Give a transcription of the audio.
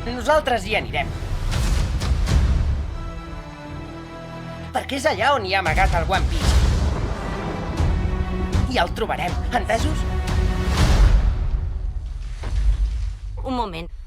Nosaltres hi anirem. Perquè és allà on hi ha amagat el One Piece. I el trobarem, entesos? Un moment.